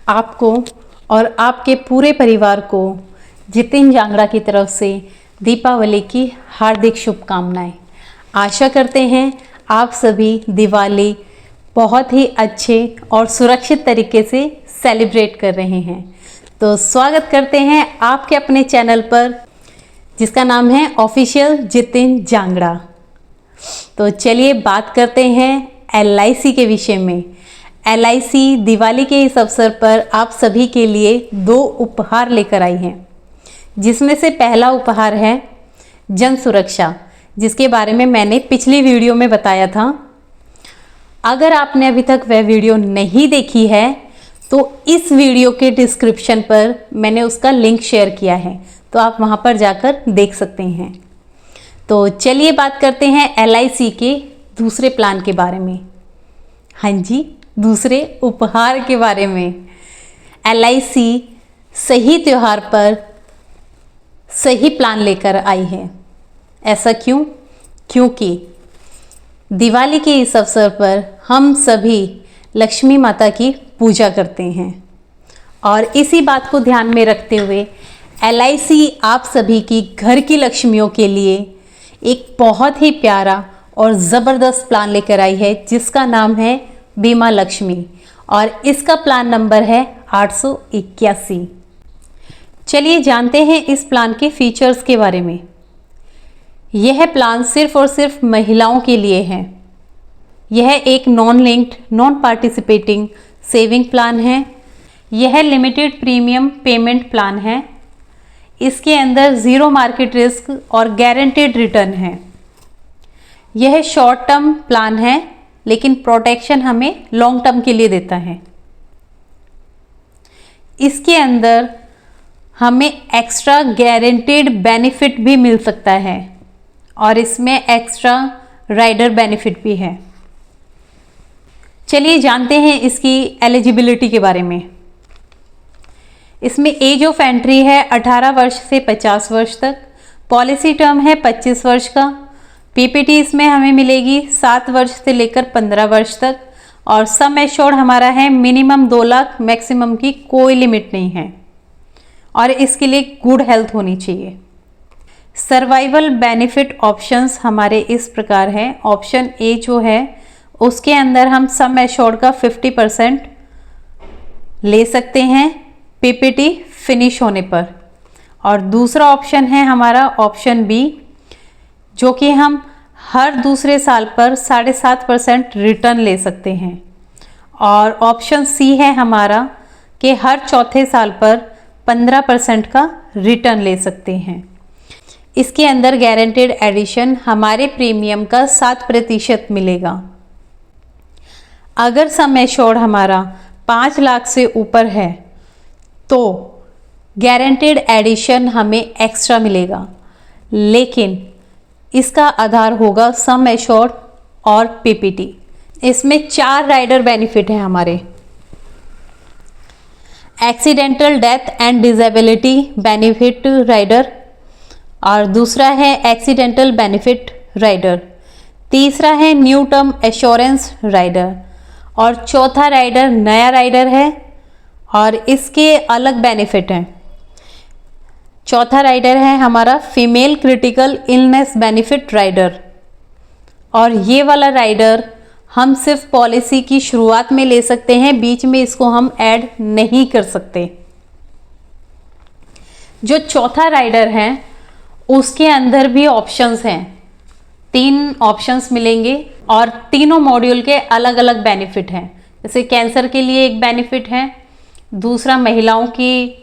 आपको और आपके पूरे परिवार को जितिन जांगड़ा की तरफ से दीपावली की हार्दिक शुभकामनाएं। आशा करते हैं आप सभी दिवाली बहुत ही अच्छे और सुरक्षित तरीके से सेलिब्रेट कर रहे हैं। तो स्वागत करते हैं आपके अपने चैनल पर जिसका नाम है ऑफिशियल जितिन जांगड़ा। तो चलिए बात करते हैं LIC के विषय में। LIC दिवाली के इस अवसर पर आप सभी के लिए 2 उपहार लेकर आई है, जिसमें से पहला उपहार है जन सुरक्षा, जिसके बारे में मैंने पिछली वीडियो में बताया था। अगर आपने अभी तक वह वीडियो नहीं देखी है तो इस वीडियो के डिस्क्रिप्शन पर मैंने उसका लिंक शेयर किया है, तो आप वहां पर जाकर देख सकते हैं। तो चलिए बात करते हैं LIC के दूसरे प्लान के बारे में। हाँ जी, दूसरे उपहार के बारे में। LIC सही त्योहार पर सही प्लान लेकर आई है। ऐसा क्यों? क्योंकि दिवाली के इस अवसर पर हम सभी लक्ष्मी माता की पूजा करते हैं और इसी बात को ध्यान में रखते हुए LIC आप सभी की घर की लक्ष्मियों के लिए एक बहुत ही प्यारा और ज़बरदस्त प्लान लेकर आई है, जिसका नाम है बीमा लक्ष्मी और इसका प्लान नंबर है 881। चलिए जानते हैं इस प्लान के फीचर्स के बारे में। यह प्लान सिर्फ और सिर्फ महिलाओं के लिए है। यह एक non linked non participating saving plan है। यह लिमिटेड प्रीमियम पेमेंट प्लान है। इसके अंदर ज़ीरो मार्केट रिस्क और गारंटेड रिटर्न है। यह शॉर्ट टर्म प्लान है, लेकिन प्रोटेक्शन हमें लॉन्ग टर्म के लिए देता है। इसके अंदर हमें एक्स्ट्रा गारंटेड बेनिफिट भी मिल सकता है और इसमें एक्स्ट्रा राइडर बेनिफिट भी है। चलिए जानते हैं इसकी एलिजिबिलिटी के बारे में। इसमें एज ऑफ एंट्री है 18 वर्ष से 50 वर्ष तक। पॉलिसी टर्म है 25 वर्ष का। PPT इसमें हमें मिलेगी 7 वर्ष से लेकर 15 वर्ष तक और सम एश्योर्ड हमारा है मिनिमम 2 लाख, मैक्सिमम की कोई लिमिट नहीं है और इसके लिए गुड हेल्थ होनी चाहिए। सर्वाइवल बेनिफिट ऑप्शंस हमारे इस प्रकार हैं। ऑप्शन A जो है उसके अंदर हम सम एश्योर्ड का 50% ले सकते हैं PPT फिनिश होने पर, और दूसरा ऑप्शन है हमारा ऑप्शन B, जो कि हम हर दूसरे साल पर 7.5% रिटर्न ले सकते हैं, और ऑप्शन C है हमारा कि हर चौथे साल पर 15% का रिटर्न ले सकते हैं। इसके अंदर गारंटेड एडिशन हमारे प्रीमियम का 7% मिलेगा। अगर सम एश्योर्ड हमारा 5 लाख से ऊपर है तो गारंटेड एडिशन हमें एक्स्ट्रा मिलेगा, लेकिन इसका आधार होगा सम एश्योर्ड और PPT। इसमें 4 राइडर बेनिफिट है हमारे। Accidental death and disability benefit rider, और दूसरा है एक्सीडेंटल बेनिफिट राइडर, तीसरा है न्यू टर्म एश्योरेंस राइडर, और चौथा राइडर नया राइडर है और इसके अलग बेनिफिट हैं। चौथा राइडर है हमारा female critical illness benefit rider, और ये वाला राइडर हम सिर्फ पॉलिसी की शुरुआत में ले सकते हैं, बीच में इसको हम ऐड नहीं कर सकते। जो चौथा राइडर है उसके अंदर भी ऑप्शंस हैं, 3 ऑप्शंस मिलेंगे और तीनों मॉड्यूल के अलग अलग बेनिफिट हैं। जैसे कैंसर के लिए एक बेनिफिट है, दूसरा महिलाओं की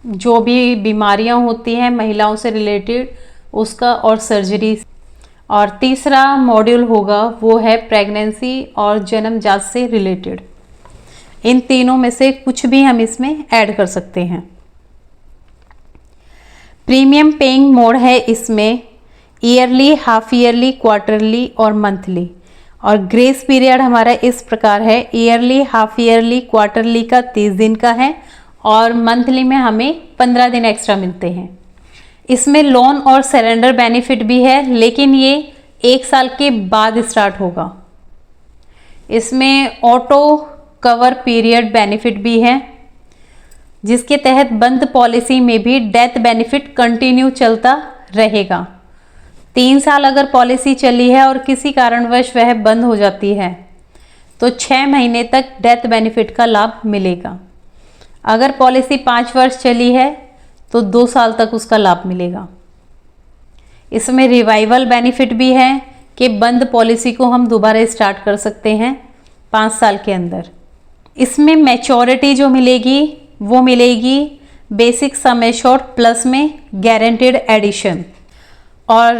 जो भी बीमारियां होती हैं महिलाओं से रिलेटेड उसका और सर्जरी, और तीसरा मॉड्यूल होगा वो है प्रेगनेंसी और जन्मजात से रिलेटेड। इन तीनों में से कुछ भी हम इसमें ऐड कर सकते हैं। प्रीमियम पेइंग मोड है इसमें ईयरली, हाफ ईयरली, क्वार्टरली और मंथली, और ग्रेस पीरियड हमारा इस प्रकार है ईयरली, हाफ ईयरली, क्वार्टरली का 30 दिन का है और मंथली में हमें 15 दिन एक्स्ट्रा मिलते हैं। इसमें लोन और सरेंडर बेनिफिट भी है, लेकिन ये 1 साल के बाद स्टार्ट होगा। इसमें ऑटो कवर पीरियड बेनिफिट भी है। जिसके तहत बंद पॉलिसी में भी डेथ बेनिफिट कंटिन्यू चलता रहेगा। 3 साल अगर पॉलिसी चली है और किसी कारणवश वह बंद हो जाती है तो 6 महीने तक डेथ बेनिफिट का लाभ मिलेगा। अगर पॉलिसी 5 वर्ष चली है तो 2 साल तक उसका लाभ मिलेगा। इसमें रिवाइवल बेनिफिट भी है कि बंद पॉलिसी को हम दोबारा स्टार्ट कर सकते हैं 5 साल के अंदर। इसमें मैच्योरिटी जो मिलेगी वो मिलेगी बेसिक सम एश्योर्ड प्लस में गारंटेड एडिशन, और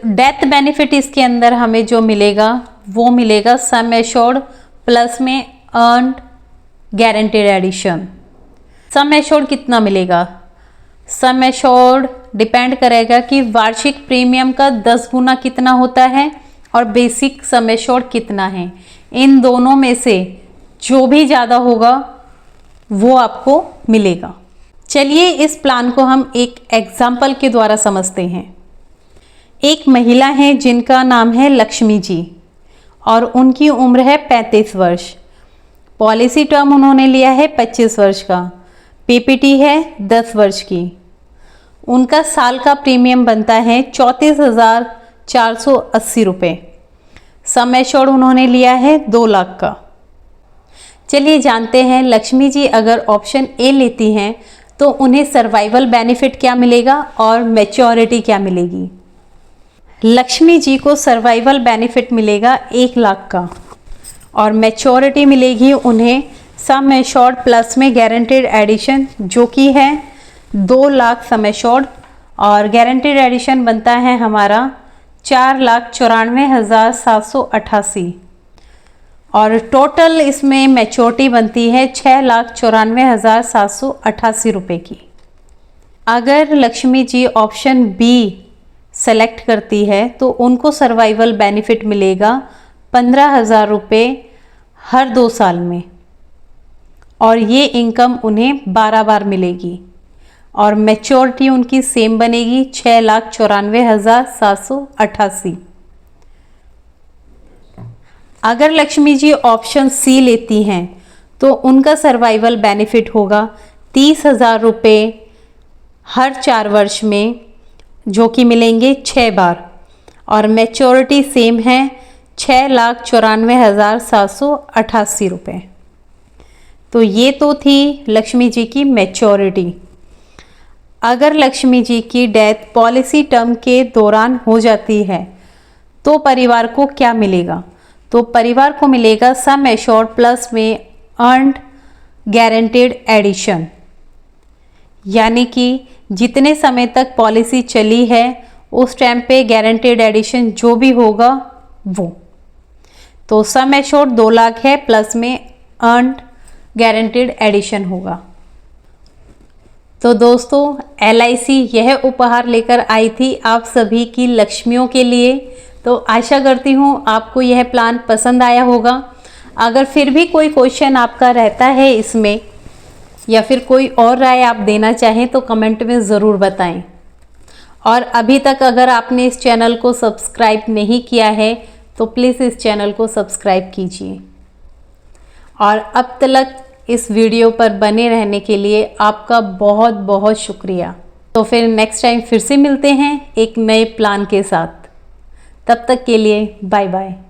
डेथ बेनिफिट इसके अंदर हमें जो मिलेगा वो मिलेगा सम एश्योर्ड प्लस में earned guaranteed addition. Sum assured कितना मिलेगा? सम एश्योर्ड डिपेंड करेगा कि वार्षिक प्रीमियम का 10 गुना कितना होता है और बेसिक सम एश्योर्ड कितना है। इन दोनों में से जो भी ज़्यादा होगा वो आपको मिलेगा। चलिए इस प्लान को हम एक एग्जाम्पल के द्वारा समझते हैं। एक महिला है जिनका नाम है लक्ष्मी जी और उनकी उम्र है 35 वर्ष। पॉलिसी टर्म उन्होंने लिया है 25 वर्ष का, पीपीटी है 10 वर्ष की। उनका साल का प्रीमियम बनता है 34,480 रुपये। सम एश्योर्ड उन्होंने लिया है 2 लाख का। चलिए जानते हैं लक्ष्मी जी अगर ऑप्शन ए लेती हैं तो उन्हें सर्वाइवल बेनिफिट क्या मिलेगा और मैच्योरिटी क्या मिलेगी। लक्ष्मी जी को सर्वाइवल बेनिफिट मिलेगा 1 लाख का और मैच्योरिटी मिलेगी उन्हें सम एश्योर्ड प्लस में गारंटेड एडिशन जो कि है 2 लाख सम एश्योर्ड, और गारंटेड एडिशन बनता है हमारा 4,94,788 और टोटल इसमें मैच्योरिटी बनती है 6,94,788 रुपये की। अगर Lakshmi ji option B select करती है तो उनको सर्वाइवल बेनिफिट मिलेगा 15,000 रुपये हर 2 साल में, और ये इनकम उन्हें 12 बार मिलेगी और मैच्योरिटी उनकी सेम बनेगी 6,94,788। अगर लक्ष्मी जी ऑप्शन सी लेती हैं तो उनका सर्वाइवल बेनिफिट होगा 30,000 रुपये हर 4 वर्ष में जो कि मिलेंगे 6 बार, और मैच्योरिटी सेम है 6,94,788 रुपये। तो ये तो थी लक्ष्मी जी की मैच्योरिटी। अगर लक्ष्मी जी की डेथ पॉलिसी टर्म के दौरान हो जाती है तो परिवार को क्या मिलेगा? तो परिवार को मिलेगा सम एश्योर्ड प्लस में अर्न्ड गारंटेड एडिशन, यानी कि जितने समय तक पॉलिसी चली है उस टाइम पे गारंटेड एडिशन जो भी होगा वो। तो सम एश्योर्ड 2 लाख है प्लस में अर्न्ड गारंटेड एडिशन होगा। तो दोस्तों LIC यह उपहार लेकर आई थी आप सभी की लक्ष्मियों के लिए। तो आशा करती हूँ आपको यह प्लान पसंद आया होगा। अगर फिर भी कोई क्वेश्चन आपका रहता है इसमें या फिर कोई और राय आप देना चाहें तो कमेंट में ज़रूर बताएं। और अभी तक अगर आपने इस चैनल को सब्सक्राइब नहीं किया है तो प्लीज़ इस चैनल को सब्सक्राइब कीजिए। और अब तक इस वीडियो पर बने रहने के लिए आपका बहुत बहुत शुक्रिया। तो फिर नेक्स्ट टाइम फिर से मिलते हैं एक नए प्लान के साथ। तब तक के लिए बाय बाय।